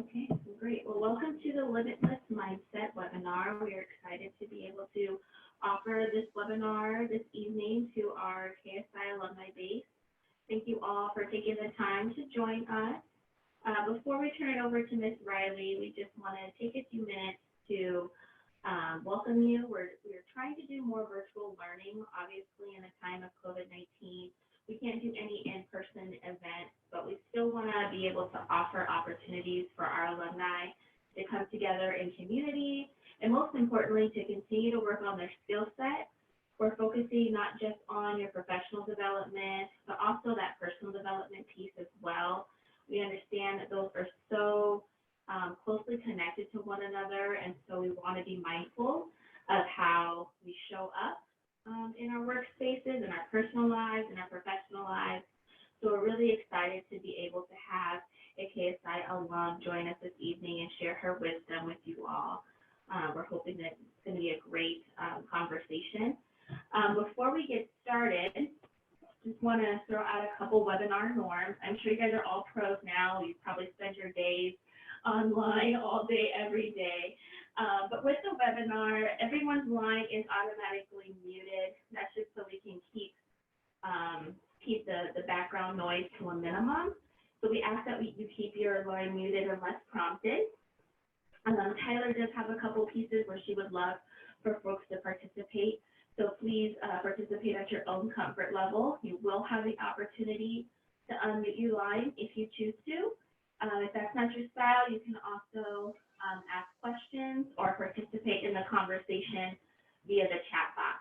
Okay, great. Well, welcome to the Limitless Mindset webinar. We are excited to be able to offer this webinar this evening to our KSI alumni base. Thank you all for taking the time to join us. Before we turn it over to Ms. Riley, we just want to take a few minutes to welcome you. We're trying to do more virtual learning, obviously in a time of COVID-19. We can't do any in-person events, but we still want to be able to offer opportunities for our alumni to come together in community, and most importantly, to continue to work on their skill set. We're focusing not just on your professional development, but also that personal development piece as well. We understand that those are so closely connected to one another, and so we want to be mindful of how we show up in our workspaces, in our personal lives, in our professional lives. So we're really excited to be able to have a KSI alum join us this evening and share her wisdom with you all. We're hoping that it's going to be a great conversation. Before we get started, just want to throw out a couple webinar norms. I'm sure you guys are all pros now. You probably spend your days online all day, every day. But with the webinar, everyone's line is automatically muted. That's just so we can keep the background noise to a minimum. So we ask that you keep your line muted unless prompted. Tyler does have a couple pieces where she would love for folks to participate. So please participate at your own comfort level. You will have the opportunity to unmute your line if you choose to. If that's not your style, you can also ask questions or participate in the conversation via the chat box.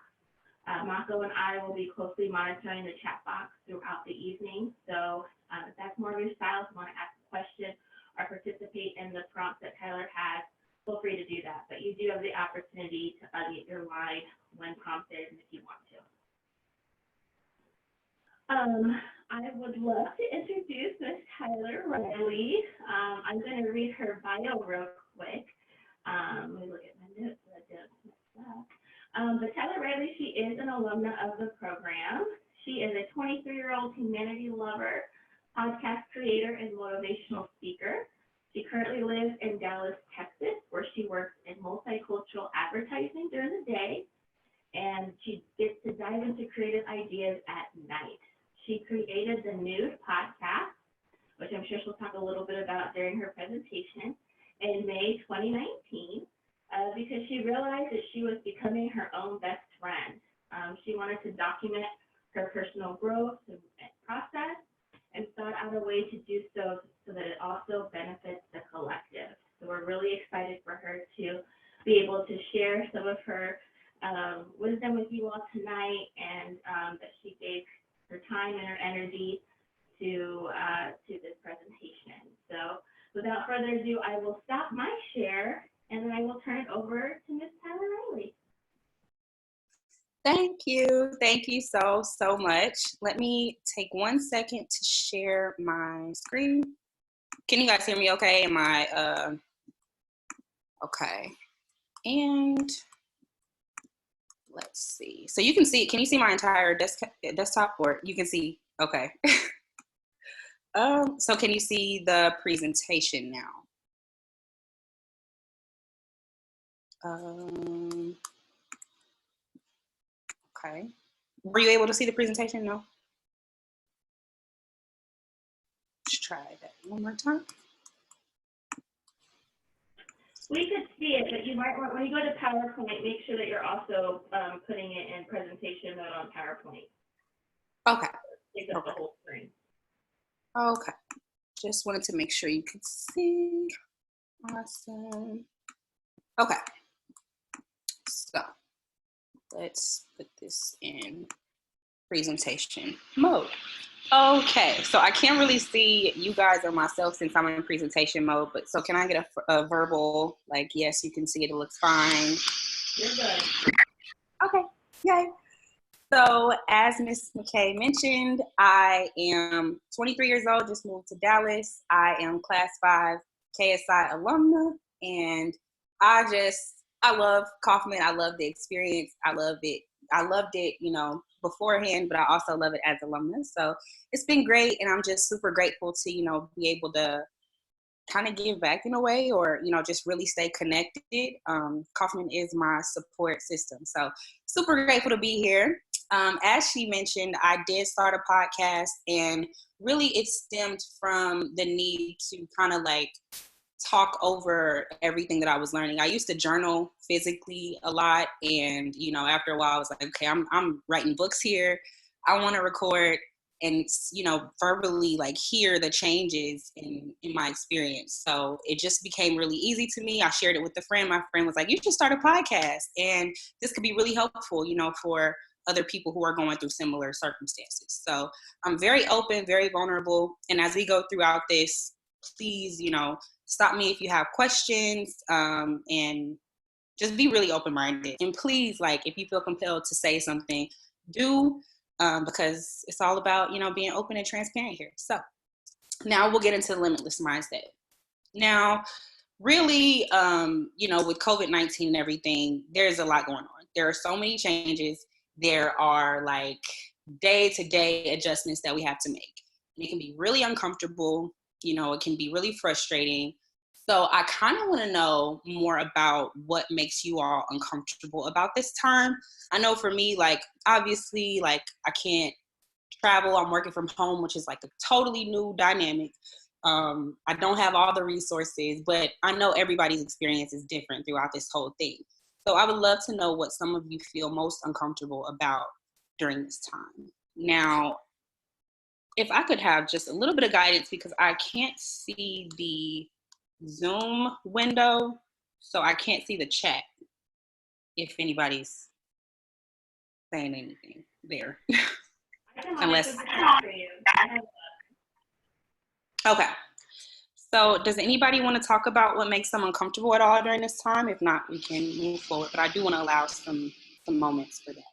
Mako and I will be closely monitoring the chat box throughout the evening. So if that's more of your style, if you want to ask a question or participate in the prompts that Tyler has, feel free to do that. But you do have the opportunity to unmute your line when prompted if you want to. I would love to introduce Ms. Tyler Riley. I'm going to read her bio real quick. Let me look at my notes so I don't mess up. But Tyler Riley, she is an alumna of the program. She is a 23-year-old humanity lover, podcast creator, and motivational speaker. She currently lives in Dallas, Texas, where she works in multicultural advertising during the day, and she gets to dive into creative ideas at night. She created the Nude podcast, which I'm sure she'll talk a little bit about during her presentation, in May 2019, because she realized that she was becoming her own best friend. She wanted to document her personal growth and process, and sought out a way to do so that it also benefits the collective. So we're really excited for her to be able to share some of her wisdom with you all tonight, and that she gave her time and her energy to this presentation. So without further ado, I will stop my share, and then I will turn it over to Ms. Tyler Riley. Thank you so much. Let me take 1 second to share my screen. Can you guys hear me okay? Am I, okay. And let's see. So you can see, can you see my entire desktop, or you can see, okay. So can you see the presentation now? Okay. Were you able to see the presentation? No? Let's try that one more time. We could see it, but you might want, when you go to PowerPoint, make sure that you're also putting it in presentation mode on PowerPoint. Okay. Take up the whole screen. Okay. Just wanted to make sure you could see. Awesome. Okay. So let's put this in presentation mode. Okay, so I can't really see you guys or myself since I'm in presentation mode, but so can I get a verbal, like, yes, you can see it, it looks fine? You're good. Okay, yay. So as Ms. McKay mentioned, I am 23 years old, just moved to Dallas. I am class 5 KSI alumna, and I love Kauffman. I love the experience. I loved it, you know, beforehand, but I also love it as alumna. So it's been great, and I'm just super grateful to, you know, be able to kind of give back in a way, or, just really stay connected. Kauffman is my support system. So super grateful to be here. As she mentioned, I did start a podcast, and really it stemmed from the need to kind of like talk over everything that I was learning. I used to journal physically a lot, and after a while I was like, okay, I'm writing books here. I want to record and verbally like hear the changes in my experience. So it just became really easy to me. I shared it with a friend. My friend was like, you should start a podcast, and this could be really helpful, for other people who are going through similar circumstances. So I'm very open, very vulnerable. And as we go throughout this, please, stop me if you have questions, and just be really open-minded. And please, like, if you feel compelled to say something, do, because it's all about, being open and transparent here. So now we'll get into the limitless mindset. Now, really, with COVID-19 and everything, there's a lot going on. There are so many changes. There are like day-to-day adjustments that we have to make. And it can be really uncomfortable. It can be really frustrating. So I kind of want to know more about what makes you all uncomfortable about this time. I know for me, like, obviously, like, I can't travel. I'm working from home, which is like a totally new dynamic. I don't have all the resources, but I know everybody's experience is different throughout this whole thing. So I would love to know what some of you feel most uncomfortable about during this time. Now, if I could have just a little bit of guidance, because I can't see the Zoom window, so I can't see the chat if anybody's saying anything there. Unless, okay. So does anybody want to talk about what makes them uncomfortable at all during this time? If not, we can move forward, but I do want to allow some moments for that.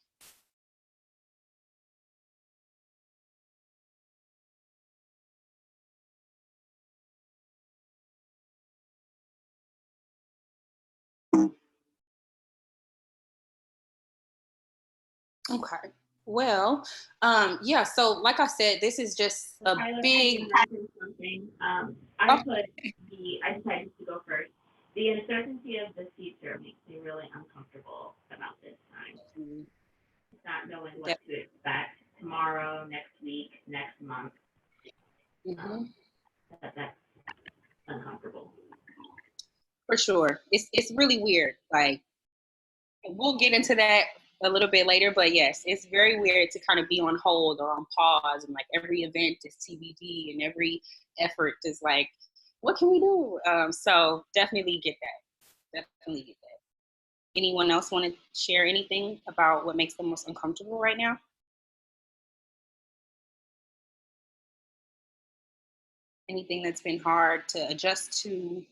Okay. Well, yeah, so like I said, this is just a big... I decided to go first. The uncertainty of the future makes me really uncomfortable about this time. Mm-hmm. Not knowing what to expect tomorrow, next week, next month. Mm-hmm. That's uncomfortable. For sure. It's really weird. Like, we'll get into that a little bit later, but yes, it's very weird to kind of be on hold or on pause, and like every event is TBD and every effort is like, what can we do? So definitely get that. Definitely get that. Anyone else want to share anything about what makes them most uncomfortable right now? Anything that's been hard to adjust to?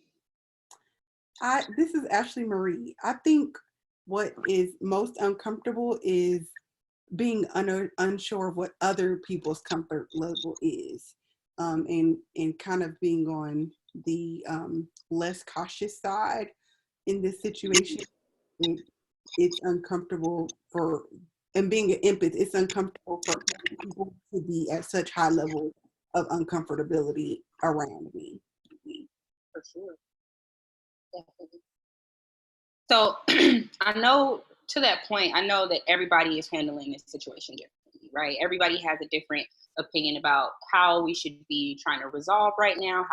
This is Ashley Marie. I think what is most uncomfortable is being unsure of what other people's comfort level is, and kind of being on the less cautious side in this situation. It's uncomfortable and being an empath, it's uncomfortable for people to be at such high level of uncomfortability around me. For sure. Definitely. So I know, to that point, I know that everybody is handling this situation differently, right? Everybody has a different opinion about how we should be trying to resolve right now,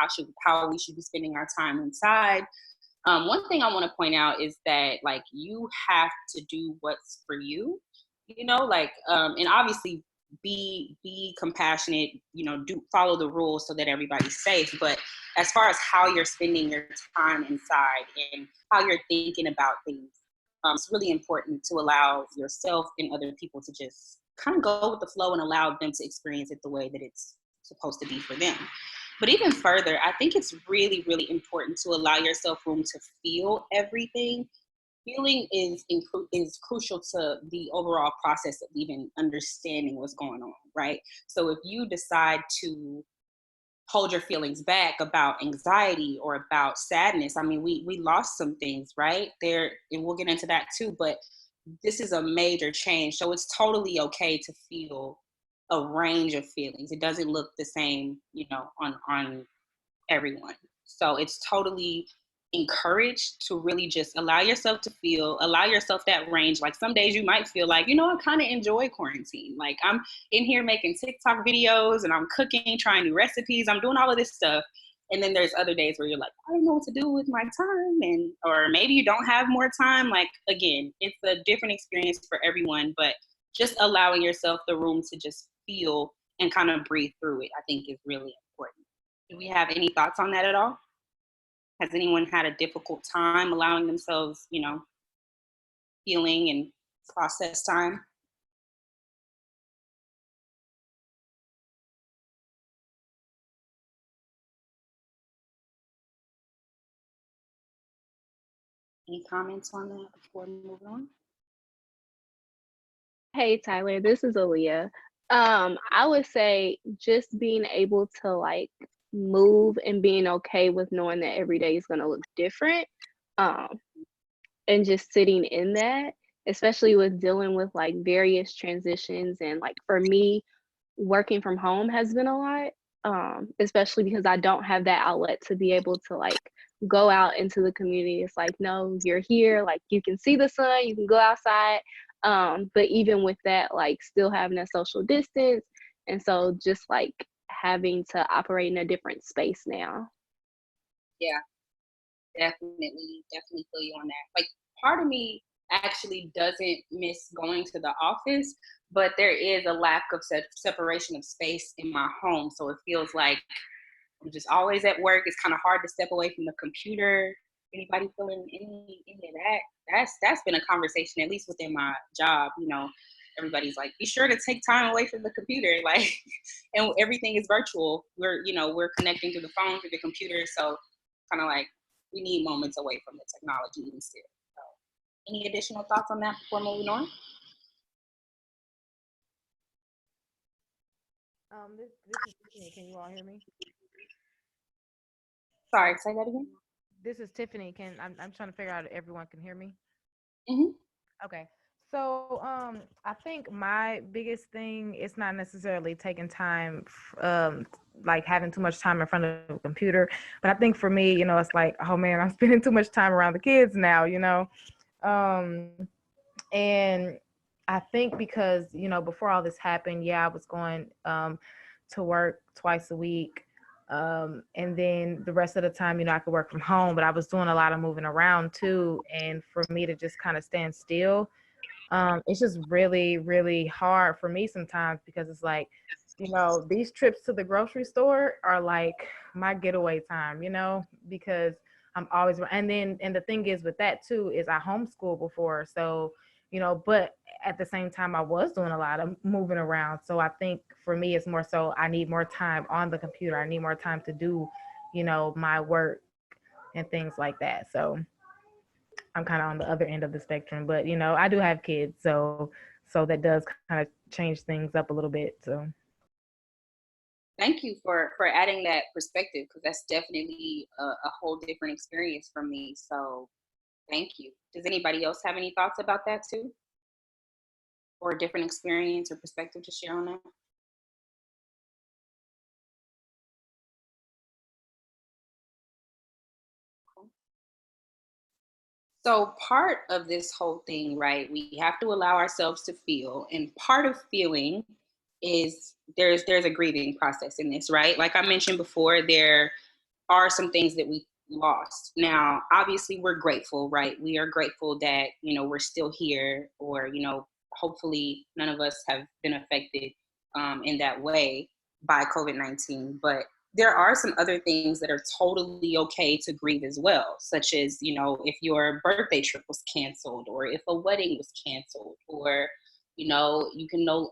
how we should be spending our time inside. One thing I want to point out is that, like, you have to do what's for you, and obviously be compassionate, follow the rules so that everybody's safe. But as far as how you're spending your time inside and how you're thinking about things, it's really important to allow yourself and other people to just kind of go with the flow and allow them to experience it the way that it's supposed to be for them. But even further, I think it's really, really important to allow yourself room to feel everything. Feeling is crucial to the overall process of even understanding what's going on, right? So if you decide to hold your feelings back about anxiety or about sadness, I mean, we lost some things, right? There, and we'll get into that too, but this is a major change. So it's totally okay to feel a range of feelings. It doesn't look the same, on everyone. So it's totally encouraged to really just allow yourself to feel, allow yourself that range. Like some days you might feel like, I kind of enjoy quarantine. Like I'm in here making TikTok videos and I'm cooking, trying new recipes. I'm doing all of this stuff. And then there's other days where you're like, I don't know what to do with my time. Or maybe you don't have more time. Like, again, it's a different experience for everyone, but just allowing yourself the room to just feel and kind of breathe through it, I think is really important. Do we have any thoughts on that at all? Has anyone had a difficult time allowing themselves, feeling and process time? Any comments on that before we move on? Hey Tyler, this is Aaliyah. I would say just being able to like move and being okay with knowing that every day is gonna look different. Um, and just sitting in that, especially with dealing with like various transitions and like for me, working from home has been a lot, especially because I don't have that outlet to be able to like go out into the community. It's like, no, you're here, like you can see the sun, you can go outside. But even with that, like still having a social distance. And so just like having to operate in a different space now. Yeah, definitely feel you on that. Like part of me actually doesn't miss going to the office, but there is a lack of separation of space in my home. So it feels like I'm just always at work. It's kind of hard to step away from the computer. Anybody feeling any of that? That's been a conversation, at least within my job. Everybody's like, be sure to take time away from the computer. Like, and everything is virtual. We're connecting to the phone, to the computer. So kind of like we need moments away from the technology instead. So, any additional thoughts on that before moving on? This is Tiffany. Can you all hear me? Sorry, say that again. This is Tiffany. I'm trying to figure out if everyone can hear me. Mm-hmm. Okay. So I think my biggest thing is not necessarily taking time, like having too much time in front of a computer, but I think for me, it's like, oh man, I'm spending too much time around the kids now, and I think because, before all this happened, I was going to work twice a week. And then the rest of the time, I could work from home, but I was doing a lot of moving around too. And for me to just kind of stand still, it's just really, really hard for me sometimes because it's like, these trips to the grocery store are like my getaway time, because I'm always, and the thing is with that too, is I homeschooled before. So, but at the same time, I was doing a lot of moving around. So I think for me, it's more so I need more time on the computer. I need more time to do, my work and things like that. So I'm kind of on the other end of the spectrum, but I do have kids, so that does kind of change things up a little bit. So Thank you for adding that perspective, because that's definitely a whole different experience for me. So thank you. Does anybody else have any thoughts about that too? Or a different experience or perspective to share on that? So part of this whole thing, right, we have to allow ourselves to feel. And part of feeling is there's a grieving process in this, right? Like I mentioned before, there are some things that we lost. Now, obviously we're grateful, right? We are grateful that, we're still here, or, hopefully none of us have been affected in that way by COVID-19. But there are some other things that are totally okay to grieve as well, such as, if your birthday trip was canceled, or if a wedding was canceled, or, you can know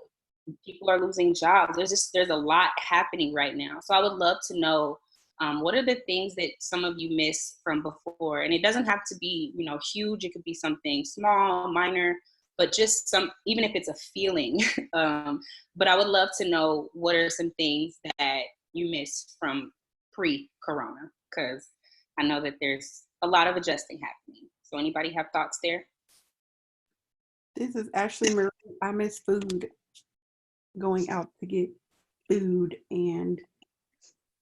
people are losing jobs. There's a lot happening right now. So I would love to know, what are the things that some of you miss from before? And it doesn't have to be, huge. It could be something small, minor, but just even if it's a feeling. But I would love to know, what are some things that you miss from pre-corona? Because I know that there's a lot of adjusting happening. So anybody have thoughts there? This is Ashley Marie. I miss food, going out to get food and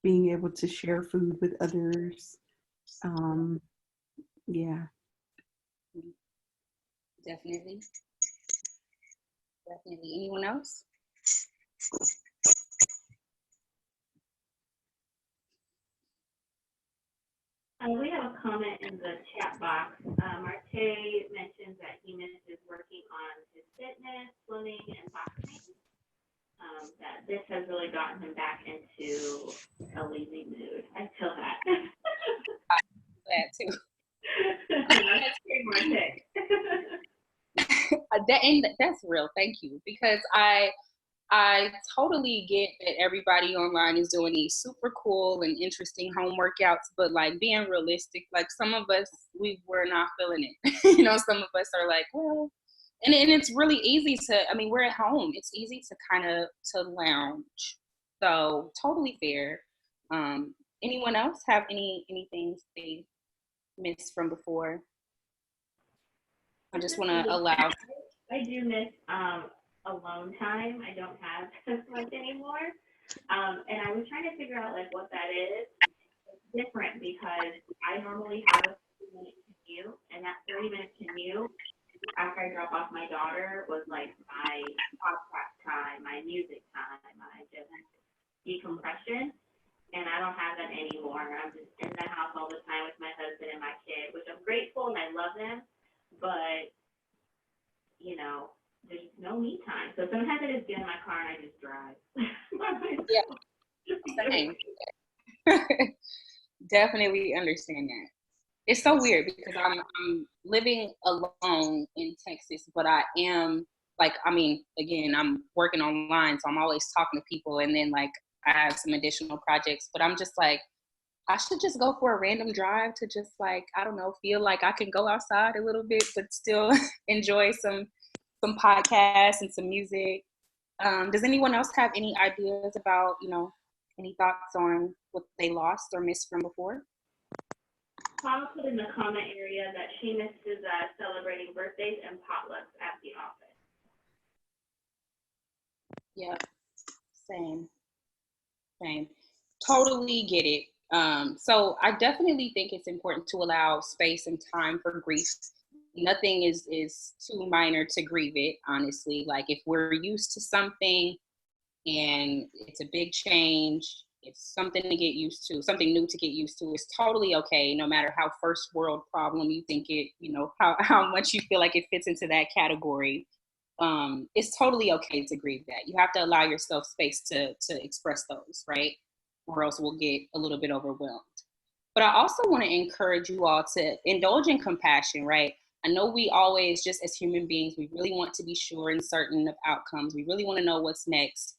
being able to share food with others. Yeah. Definitely. Definitely. Anyone else? We have a comment in the chat box. Marte mentions that he misses working on his fitness, swimming, and boxing. That this has really gotten him back into a lazy mood. I feel that. That too. That's great, Marte. That's real. Thank you, because I totally get that everybody online is doing these super cool and interesting home workouts, but like being realistic, like some of us, we're not feeling it. Some of us are like, well, and it's really easy to, I mean, we're at home. It's easy to kind of to lounge. So totally fair. Anyone else have anything they missed from before? I just want to allow. I do miss alone time. I don't have as much anymore. And I was trying to figure out like what that is. It's different because I normally have a 30-minute commute, and that 30-minute commute after I drop off my daughter was like my podcast time, my music time, my just decompression. And I don't have that anymore. I'm just in the house all the time with my husband and my kid, which I'm grateful and I love them. But there's no me time. So sometimes I just get in my car and I just drive. Yeah, same. Definitely understand that. It's so weird because I'm living alone in Texas, but I am like, I mean, again, I'm working online, so I'm always talking to people, and then like I have some additional projects, but I'm just like, I should just go for a random drive to just like, I don't know, feel like I can go outside a little bit, but still enjoy some podcasts and some music. Does anyone else have any ideas about, any thoughts on what they lost or missed from before? Paul put in the comment area that she misses celebrating birthdays and potlucks at the office. Yeah, same. Totally get it. So I definitely think it's important to allow space and time for grief. Nothing is too minor to grieve it, honestly. Like if we're used to something and it's a big change, it's something to get used to, something new to get used to. It's totally okay, no matter how first world problem you think it, how much you feel like it fits into that category. It's totally okay to grieve that. You have to allow yourself space to express those, right? Or else we'll get a little bit overwhelmed. But I also want to encourage you all to indulge in compassion, right? I know we always, just as human beings, we really want to be sure and certain of outcomes. We really want to know what's next.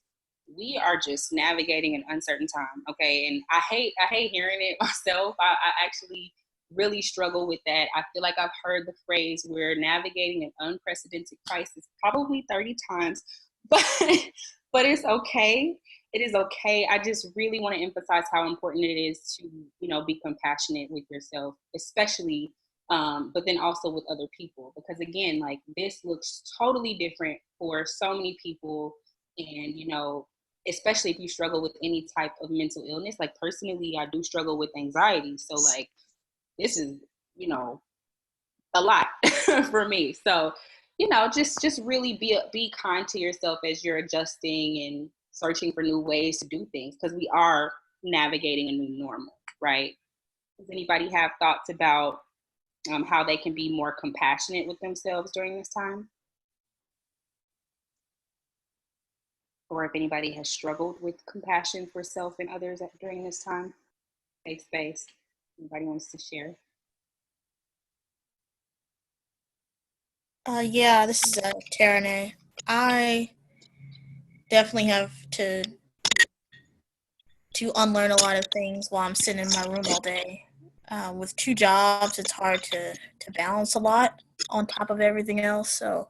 We are just navigating an uncertain time, okay? And I hate hearing it myself. I actually really struggle with that. I feel like I've heard the phrase, we're navigating an unprecedented crisis probably 30 times, but it's okay. It is okay. I just really want to emphasize how important it is to, be compassionate with yourself, especially, but then also with other people. Because again, like this looks totally different for so many people. And, especially if you struggle with any type of mental illness, like personally, I do struggle with anxiety. So like, this is, a lot for me. So, just really be kind to yourself as you're adjusting and searching for new ways to do things, because we are navigating a new normal, right? Does anybody have thoughts about how they can be more compassionate with themselves during this time? Or if anybody has struggled with compassion for self and others during this time? Safe space. Anybody wants to share? Yeah, this is Tarane. I definitely have to unlearn a lot of things while I'm sitting in my room all day. With 2 jobs, it's hard to balance a lot on top of everything else. So,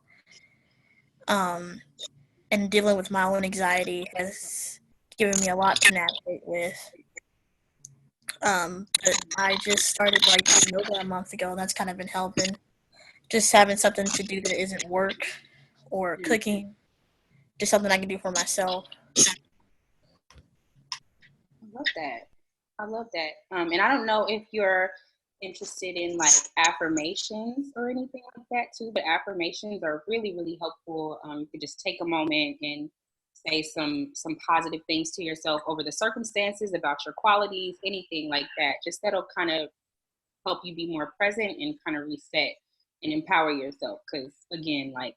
and dealing with my own anxiety has given me a lot to navigate with. But I just started doing yoga a month ago, and that's kind of been helping. Just having something to do that isn't work or cooking, just something I can do for myself. love that. I love that. And I don't know if you're interested in like affirmations or anything like that too, but affirmations are really, really helpful. You could just take a moment and say some positive things to yourself over the circumstances, about your qualities, anything like that. Just that'll kind of help you be more present and kind of reset and empower yourself. Because again, like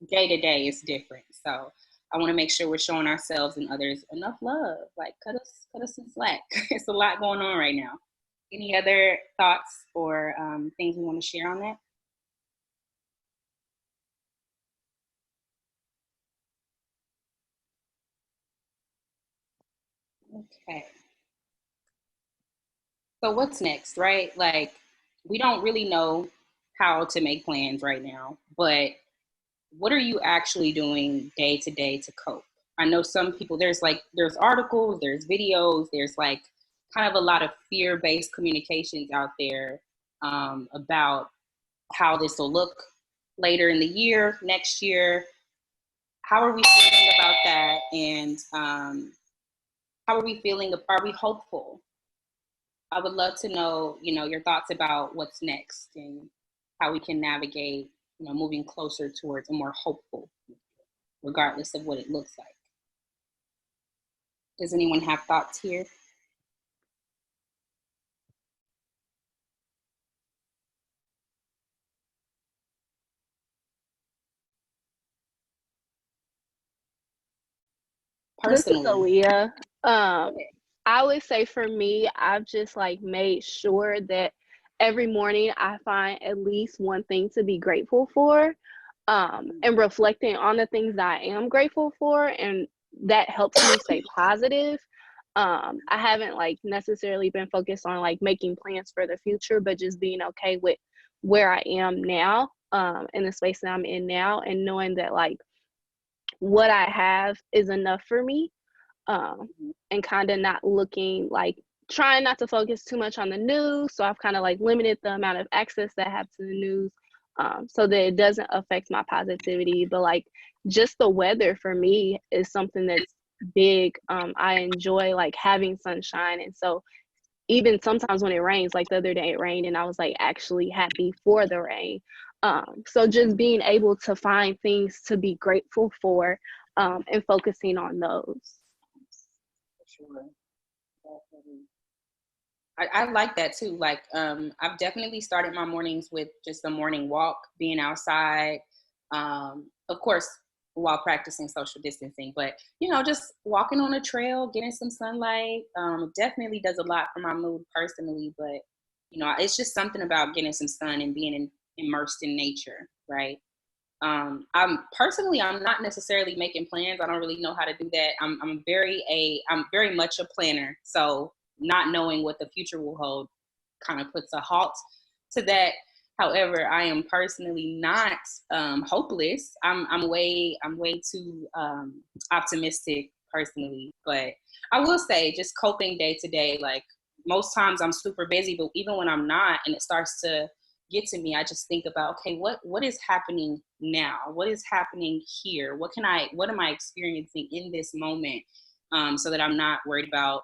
day to day is different. So I want to make sure we're showing ourselves and others enough love. Like cut us some slack. It's a lot going on right now. Any other thoughts or things we want to share on that? Okay. So what's next, right? Like we don't really know how to make plans right now, but what are you actually doing day to day to cope? I know some people, there's articles, there's videos, there's like kind of a lot of fear-based communications out there about how this will look later in the year, next year. How are we feeling about that? And how are we feeling? Are we hopeful? I would love to know, your thoughts about what's next and how we can navigate, moving closer towards a more hopeful, regardless of what it looks like. Does anyone have thoughts here? This is Personally, Aaliyah. I would say for me, I've just like made sure that every morning I find at least one thing to be grateful for, and reflecting on the things that I am grateful for, and that helps me stay positive. I haven't like necessarily been focused on like making plans for the future, but just being okay with where I am now, in the space that I'm in now, and knowing that like what I have is enough for me, and kind of not looking like trying not to focus too much on the news. So I've kind of like limited the amount of access that I have to the news, so that it doesn't affect my positivity. But like just the weather for me is something that's big. I enjoy like having sunshine. And so even sometimes when it rains, like the other day it rained and I was like actually happy for the rain. So just being able to find things to be grateful for, and focusing on those. sure. I like that too. Like, I've definitely started my mornings with just a morning walk, being outside. Of course, while practicing social distancing, but just walking on a trail, getting some sunlight, definitely does a lot for my mood personally. But it's just something about getting some sun and being immersed in nature, right? I'm not necessarily making plans. I don't really know how to do that. I'm very much a planner. So not knowing what the future will hold kind of puts a halt to that. However, I am personally not hopeless. I'm way too optimistic personally. But I will say, just coping day to day. Like most times, I'm super busy, but even when I'm not, and it starts to get to me, I just think about, okay, what is happening now? What is happening here? What am I experiencing in this moment, so that I'm not worried about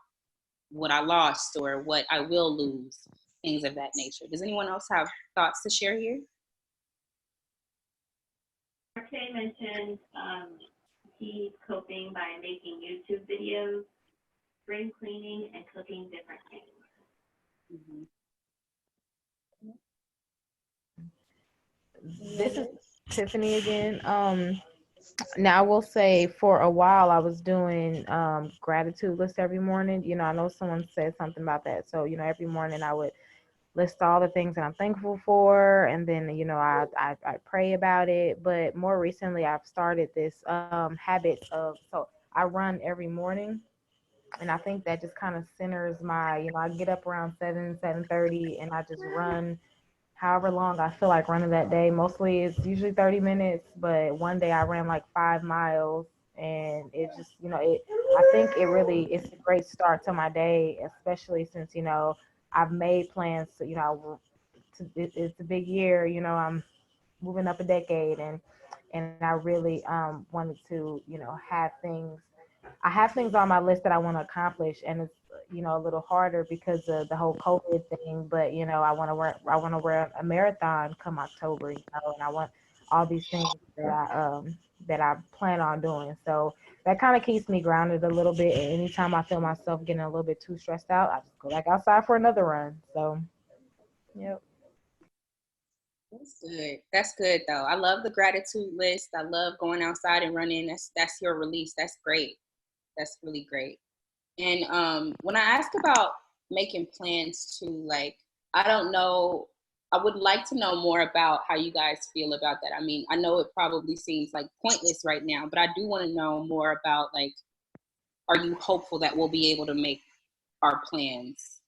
what I lost or what I will lose, things of that nature. Does anyone else have thoughts to share here? RK mentioned he's coping by making YouTube videos, spring cleaning, and cooking different things. Mm-hmm. This is Tiffany again. Now I will say for a while I was doing gratitude list every morning. I know someone said something about that. So, every morning I would list all the things that I'm thankful for, and then I pray about it. But more recently I've started this habit of, so I run every morning, and I think that just kind of centers my, I get up around 7:30 and I just run however long I feel like running that day. Mostly it's usually 30 minutes, but one day I ran like 5 miles, and it just, I think it's a great start to my day, especially since, I've made plans to, it's a big year, I'm moving up a decade, and I really wanted to, have things I have things on my list that I want to accomplish, and it's, you know, a little harder because of the whole COVID thing. But you know, I want to wear a marathon come October, you know, and I want all these things that I plan on doing. So that kind of keeps me grounded a little bit. And anytime I feel myself getting a little bit too stressed out, I just go back outside for another run. So, yep. That's good. That's good though. I love the gratitude list. I love going outside and running. That's your release. That's great. That's really great. And when I ask about making plans to, like, I don't know, I would like to know more about how you guys feel about that. I mean, I know it probably seems like pointless right now, but I do want to know more about, like, are you hopeful that we'll be able to make our plans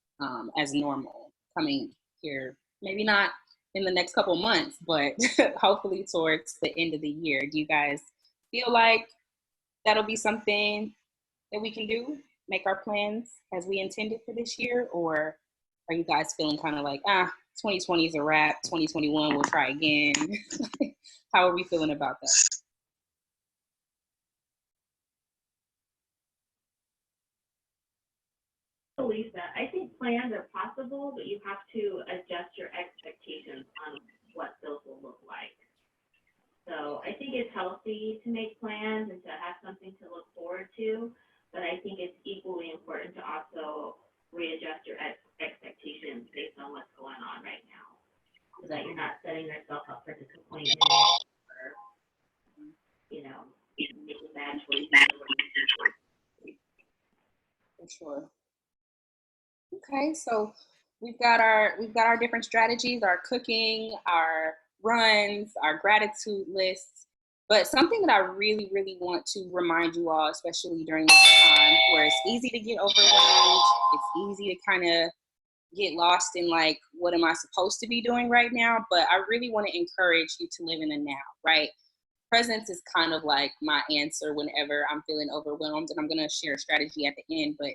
as normal coming here? Maybe not in the next couple months, but hopefully towards the end of the year. Do you guys feel like that'll be something that we can do, make our plans as we intended for this year? Or are you guys feeling kind of like, 2020 is a wrap, 2021 we'll try again? How are we feeling about that? Lisa, I think plans are possible, but you have to adjust your expectations on what those will look like. So I think it's healthy to make plans and to have something to look forward to, but I think it's equally important to also readjust your expectations based on what's going on right now, so that you're not setting yourself up for disappointment or, you know, making bad choices. For sure. Okay, so we've got our different strategies, our cooking, our runs, our gratitude lists. But something that I really, really want to remind you all, especially during this time where it's easy to get overwhelmed, it's easy to kind of get lost in, like, what am I supposed to be doing right now? But I really want to encourage you to live in the now, right? Presence is kind of like my answer whenever I'm feeling overwhelmed, and I'm going to share a strategy at the end. But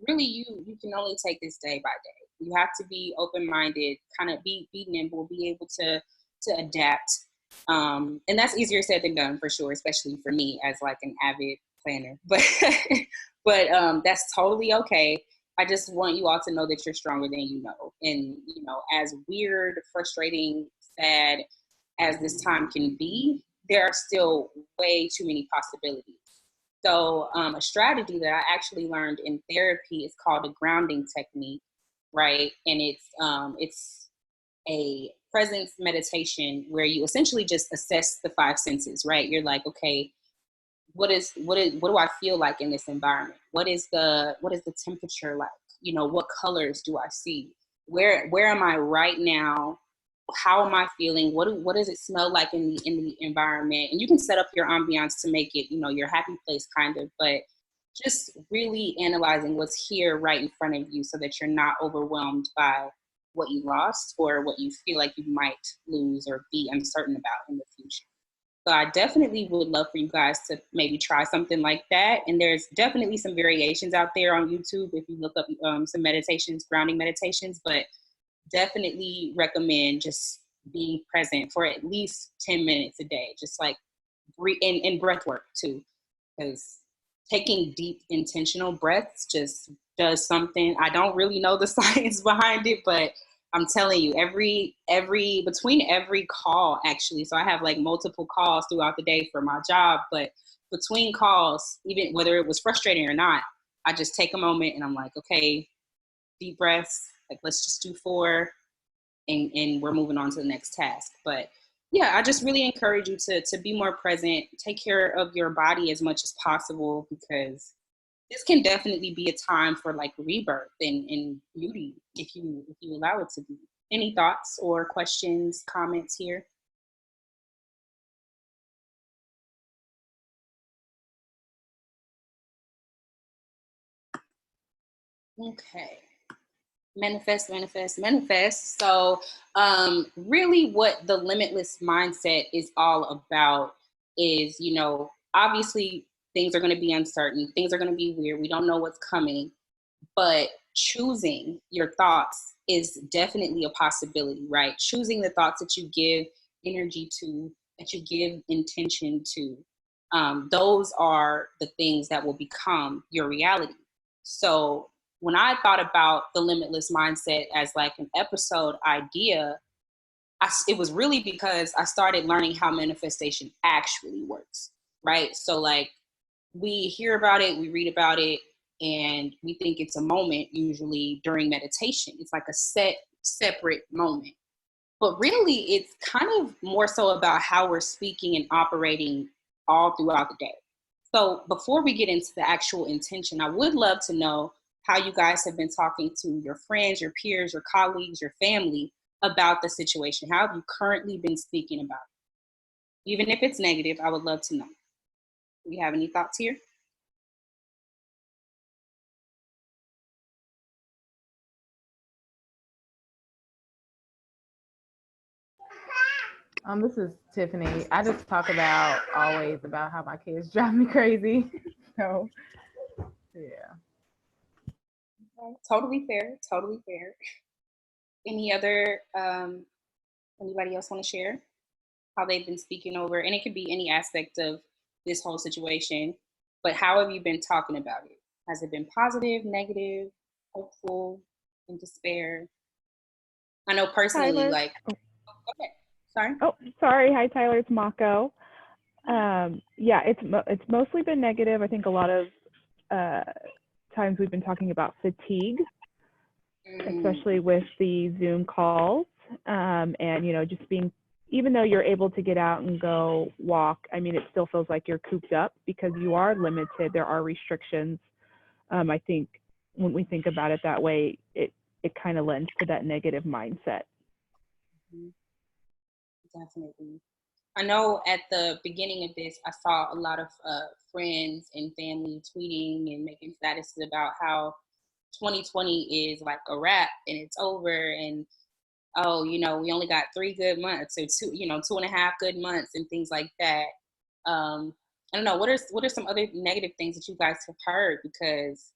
really, you can only take this day by day. You have to be open-minded, kind of be nimble, be able to adapt. And that's easier said than done, for sure, especially for me as, like, an avid planner. But that's totally okay. I just want you all to know that you're stronger than you know. And, you know, as weird, frustrating, sad as this time can be, there are still way too many possibilities. So a strategy that I actually learned in therapy is called a grounding technique, right? And it's a presence meditation where you essentially just assess the five senses, right? You're like, okay, what do I feel like in this environment? What is the temperature like? You know, what colors do I see? Where am I right now? How am I feeling? What does it smell like in the environment? And you can set up your ambiance to make it, you know, your happy place kind of, but just really analyzing what's here right in front of you so that you're not overwhelmed by what you lost or what you feel like you might lose or be uncertain about in the future. So I definitely would love for you guys to maybe try something like that. And there's definitely some variations out there on YouTube if you look up some meditations, grounding meditations, but definitely recommend just being present for at least 10 minutes a day, just like breathe and breath work too, because taking deep intentional breaths just does something. I don't really know the science behind it, but I'm telling you, between every call, actually, so I have like multiple calls throughout the day for my job, but between calls, even whether it was frustrating or not, I just take a moment and I'm like, okay, deep breaths, like let's just do 4 and we're moving on to the next task. But yeah, I just really encourage you to be more present, take care of your body as much as possible, because this can definitely be a time for like rebirth and beauty if you allow it to be. Any thoughts or questions, comments here? Okay. Manifest, manifest, manifest. So really what the limitless mindset is all about is, you know, obviously things are going to be uncertain. Things are going to be weird. We don't know what's coming, but choosing your thoughts is definitely a possibility, right? Choosing the thoughts that you give energy to, that you give intention to. those are the things that will become your reality. So when I thought about the limitless mindset as like an episode idea, it was really because I started learning how manifestation actually works, right? So like we hear about it, we read about it, and we think it's a moment usually during meditation. It's like a separate moment. But really, it's kind of more so about how we're speaking and operating all throughout the day. So before we get into the actual intention, I would love to know how you guys have been talking to your friends, your peers, your colleagues, your family about the situation. How have you currently been speaking about it? Even if it's negative, I would love to know. Do we have any thoughts here? This is Tiffany. I just talk about always about how my kids drive me crazy. So, yeah. Totally fair. Totally fair. Any other, anybody else want to share how they've been speaking over? And it could be any aspect of this whole situation, but how have you been talking about it? Has it been positive, negative, hopeful, in despair? I know personally, Tyler. like, okay, sorry. Oh, sorry. Hi, Tyler. It's Mako. Yeah, it's mostly been negative. I think a lot of times we've been talking about fatigue, especially with the Zoom calls, and just being, even though you're able to get out and go walk, I mean, it still feels like you're cooped up because you are limited. There are restrictions. I think when we think about it that way, it kind of lends to that negative mindset. Definitely. I know at the beginning of this, I saw a lot of friends and family tweeting and making statuses about how 2020 is like a wrap and it's over, and oh, we only got 3 good months or 2.5 good months and things like that. I don't know, what are some other negative things that you guys have heard? Because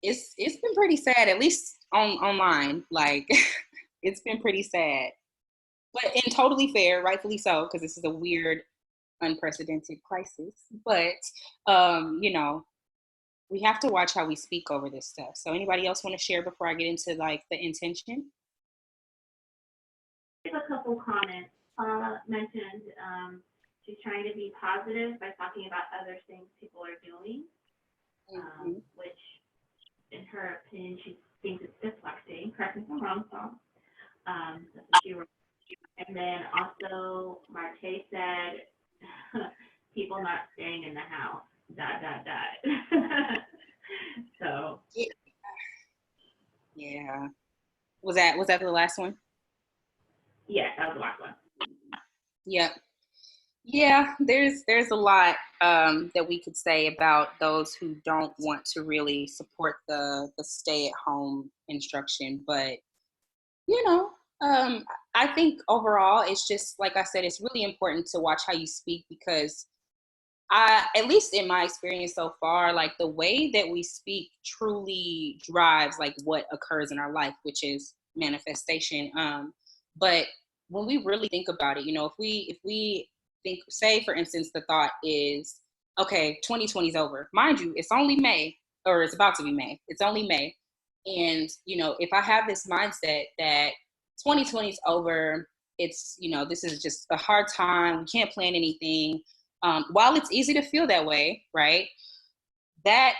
it's been pretty sad, at least online. Like it's been pretty sad. But and totally fair, rightfully so, because this is a weird, unprecedented crisis. But we have to watch how we speak over this stuff. So anybody else want to share before I get into like the intention? I have a couple comments. Mentioned she's trying to be positive by talking about other things people are doing, which in her opinion she thinks it's deflecting. Correct me if I'm wrong, so that's what she wrote. And then also Marte said people not staying in the house. ... So yeah. Was that the last one? Yeah, that was the last one. Yep. Yeah, there's a lot that we could say about those who don't want to really support the stay at home instruction, but I think overall it's just like I said, it's really important to watch how you speak, because at least in my experience so far, like the way that we speak truly drives like what occurs in our life, which is manifestation. But when we really think about it, if we think, say for instance, the thought is, okay, 2020 is over. Mind you, it's only May, or it's about to be May. It's only May. And, if I have this mindset that 2020 is over, it's, this is just a hard time. We can't plan anything. While it's easy to feel that way, right? That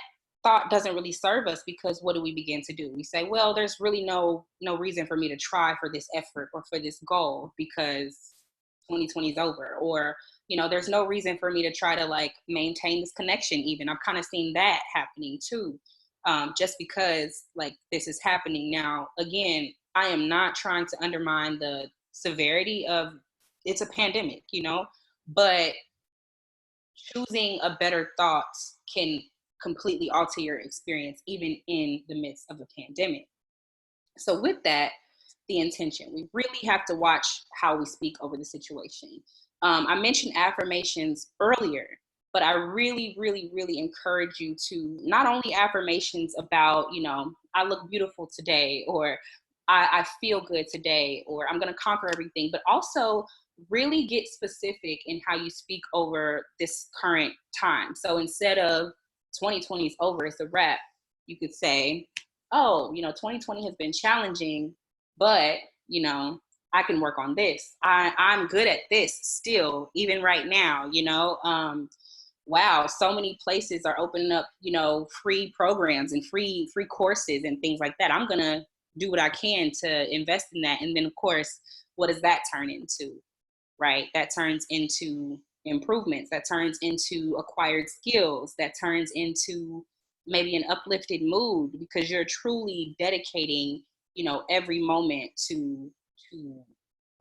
thought doesn't really serve us, because what do we begin to do? We say, well, there's really no reason for me to try for this effort or for this goal because 2020 is over. Or, there's no reason for me to try to like maintain this connection even. I've kind of seen that happening too, just because like this is happening now. Again, I am not trying to undermine the severity of it's a pandemic, but choosing a better thoughts can completely alter your experience, even in the midst of a pandemic. So with that, the intention, we really have to watch how we speak over the situation. I mentioned affirmations earlier, but I really, really, really encourage you to not only affirmations about, I look beautiful today, or I feel good today, or I'm going to conquer everything, but also really get specific in how you speak over this current time. So instead of 2020 is over, it's a wrap, you could say, oh, 2020 has been challenging, but, I can work on this. I'm good at this still, even right now, wow, so many places are opening up, free programs and free courses and things like that. I'm going to do what I can to invest in that. And then, of course, what does that turn into, right? That turns into improvements, that turns into acquired skills, that turns into maybe an uplifted mood, because you're truly dedicating, every moment to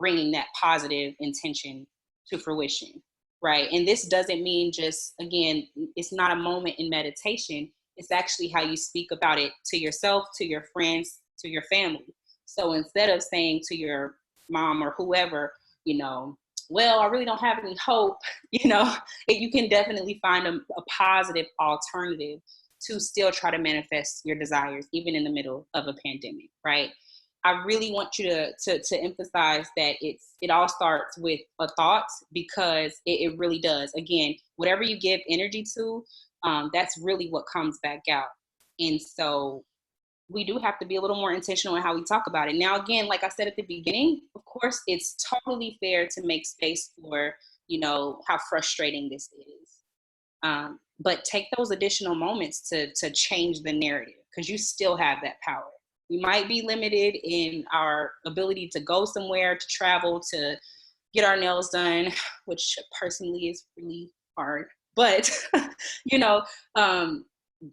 bringing that positive intention to fruition, right? And this doesn't mean just, again, it's not a moment in meditation. It's actually how you speak about it to yourself, to your friends, to your family. So instead of saying to your mom or whoever, well, I really don't have any hope, you can definitely find a positive alternative to still try to manifest your desires, even in the middle of a pandemic, right? I really want you to emphasize that it all starts with a thought, because it really does. Again, whatever you give energy to, that's really what comes back out. And so we do have to be a little more intentional in how we talk about it. Now, again, like I said at the beginning, of course, it's totally fair to make space for, how frustrating this is. But take those additional moments to change the narrative, because you still have that power. We might be limited in our ability to go somewhere, to travel, to get our nails done, which personally is really hard. But,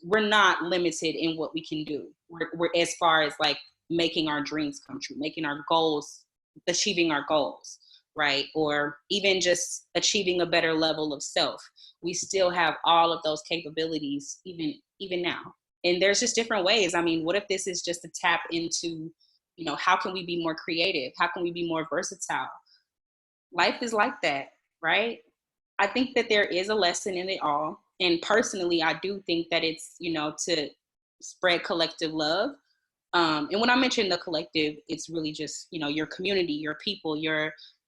we're not limited in what we can do. We're as far as like making our dreams come true, making our goals, achieving our goals, right? Or even just achieving a better level of self. We still have all of those capabilities even now. And there's just different ways. I mean, what if this is just a tap into, how can we be more creative? How can we be more versatile? Life is like that, right? I think that there is a lesson in it all. And personally, I do think that it's, to spread collective love. And when I mention the collective, it's really just, your community, your people,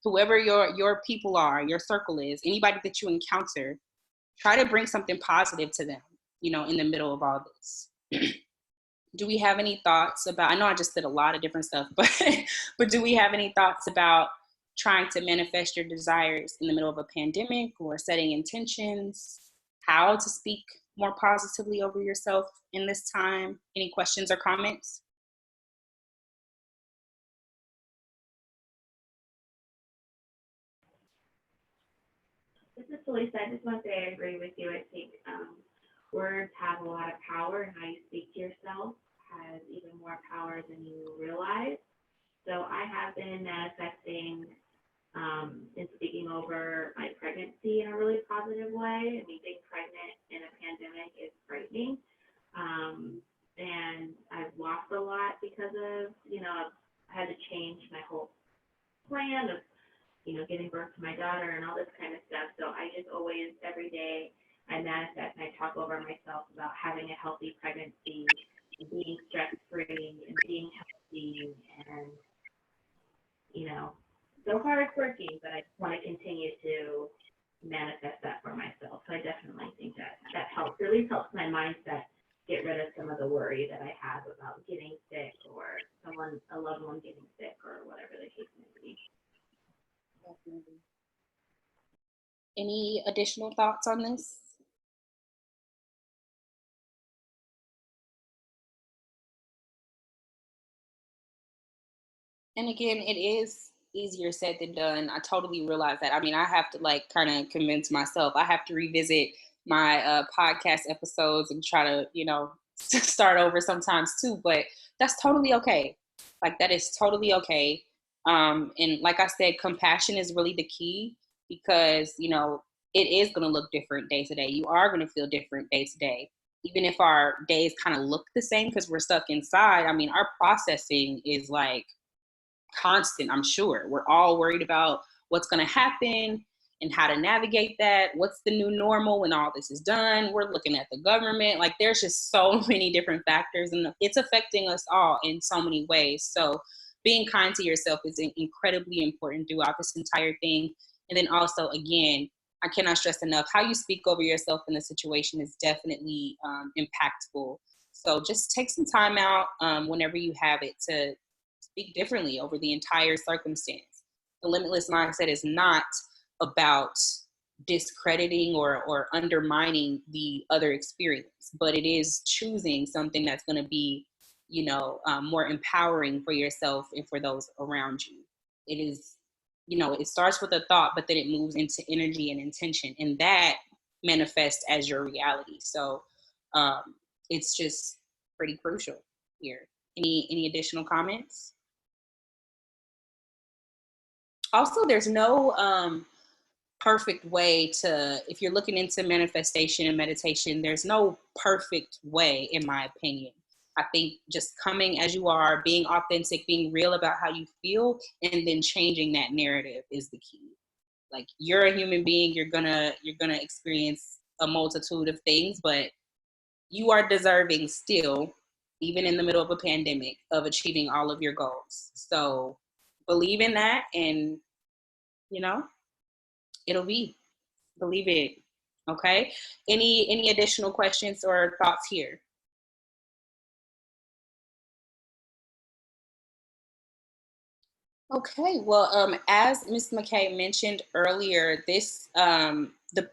whoever your people are, your circle is, anybody that you encounter, try to bring something positive to them, in the middle of all this. Do we have any thoughts about, I know I just said a lot of different stuff, but do we have any thoughts about trying to manifest your desires in the middle of a pandemic, or setting intentions, how to speak more positively over yourself in this time? Any questions or comments? This is Felicia. I just want to say I agree with you. I think words have a lot of power, and how you speak to yourself has even more power than you realize. So I have been manifesting and speaking over my pregnancy in a really positive way. I mean, being pregnant in a pandemic is frightening. And I've lost a lot because of, I've had to change my whole plan of, giving birth to my daughter and all this kind of stuff. So I just always, every day, I manifest and I talk over myself about having a healthy pregnancy, and being stress-free, and being healthy, and, so far it's working, but I want to continue to manifest that for myself. So I definitely think that helps, or at least helps my mindset get rid of some of the worry that I have about getting sick, or a loved one getting sick, or whatever the case may be. Definitely. Any additional thoughts on this? And again, it is easier said than done. I totally realize that. I mean, I have to kind of convince myself. I have to revisit my podcast episodes and try to, start over sometimes too. But that's totally okay. That is totally okay. And like I said, compassion is really the key, because, it is going to look different day to day. You are going to feel different day to day. Even if our days kind of look the same because we're stuck inside, I mean, our processing is constant, I'm sure. We're all worried about what's going to happen and how to navigate that. What's the new normal when all this is done? We're looking at the government. There's just so many different factors, and it's affecting us all in so many ways. So being kind to yourself is incredibly important throughout this entire thing. And then also, again, I cannot stress enough, how you speak over yourself in the situation is definitely impactful. So just take some time out whenever you have it to speak differently over the entire circumstance. The limitless mindset is not about discrediting or undermining the other experience, but it is choosing something that's going to be, more empowering for yourself and for those around you. It is, it starts with a thought, but then it moves into energy and intention, and that manifests as your reality. So it's just pretty crucial here. Any additional comments? Also, there's no perfect way to, if you're looking into manifestation and meditation, there's no perfect way, in my opinion. I think just coming as you are, being authentic, being real about how you feel, and then changing that narrative is the key. Like, you're a human being, you're gonna experience a multitude of things, but you are deserving still, even in the middle of a pandemic, of achieving all of your goals. So believe in that, and it'll be. Believe it. Okay. Any additional questions or thoughts here? Okay. Well, as Ms. McKay mentioned earlier, this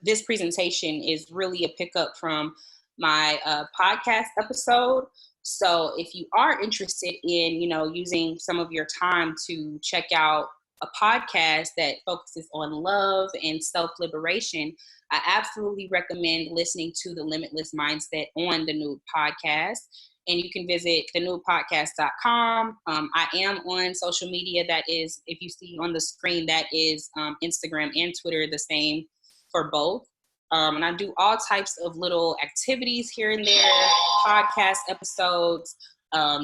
this presentation is really a pickup from my podcast episode. So if you are interested in, using some of your time to check out a podcast that focuses on love and self-liberation, I absolutely recommend listening to the Limitless Mindset on the Nude Podcast. And you can visit thenudepodcast.com. I am on social media. That is, if you see on the screen, that is Instagram and Twitter, the same for both. And I do all types of little activities here and there, podcast episodes,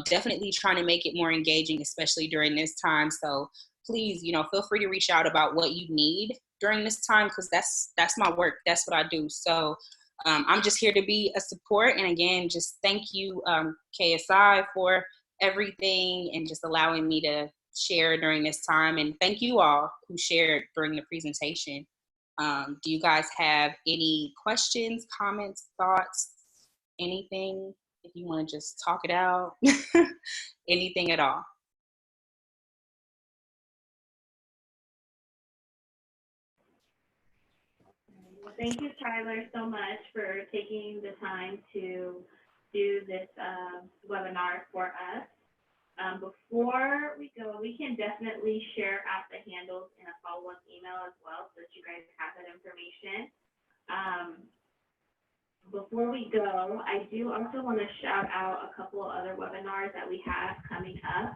definitely trying to make it more engaging, especially during this time. So please, feel free to reach out about what you need during this time, because that's my work. That's what I do. So I'm just here to be a support. And again, just thank you, KSI, for everything and just allowing me to share during this time. And thank you all who shared during the presentation. Do you guys have any questions, comments, thoughts, anything? If you want to just talk it out, anything at all. Well, thank you, Tyler, so much for taking the time to do this webinar for us. Before we go, we can definitely share out the handles in a follow-up email as well, so that you guys have that information. Before we go, I do also want to shout out a couple of other webinars that we have coming up.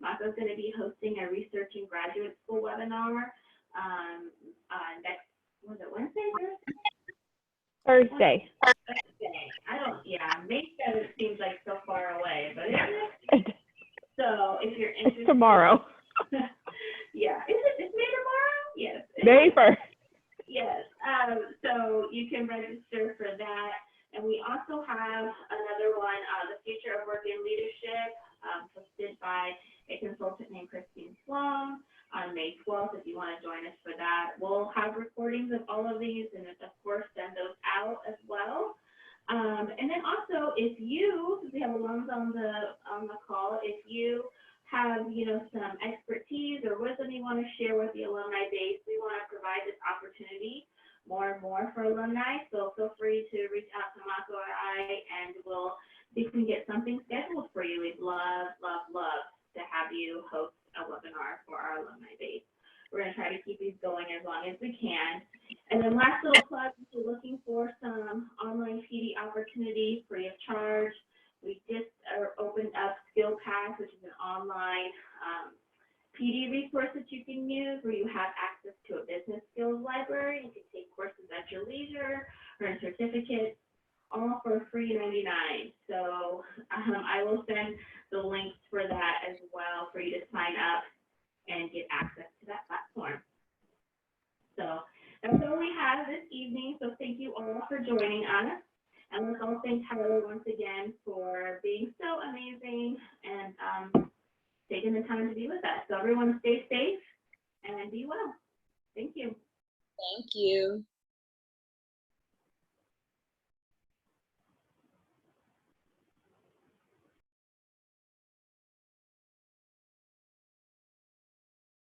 Mako's going to be hosting a Researching Graduate School webinar next, was it Wednesday, Thursday. May 7th seems like so far away, but isn't it? So if you're interested. It's tomorrow. Yeah, it's May tomorrow? Yes. May 1st. Yes, so you can register for that. And we also have another one, The Future of Work and Leadership, hosted by a consultant named Christine Sloan on May 12th, if you want to join us for that. We'll have recordings of all of these and, of course, send those out as well. And then also, if you, since we have alums on the call, if you have, some expertise or wisdom you want to share with the alumni base, we want to provide this opportunity more and more for alumni. So feel free to reach out to Mako or I, and we'll see if we can get something scheduled for you. We'd love to have you host a webinar for our alumni base. We're going to try to keep these going as long as we can. And then last little plug, if you're looking for some online PD opportunity free of charge, we just opened up Skill Pass, which is an online PD resource that you can use where you have access to a business skills library. You can take courses at your leisure, earn certificates, all for free $99. So I will send the links for that as well for you to sign up and get access to that platform. So that's all we have this evening. So thank you all for joining us. And let's all thank Tyler once again for being so amazing and taking the time to be with us. So everyone stay safe and be well. Thank you. Thank you.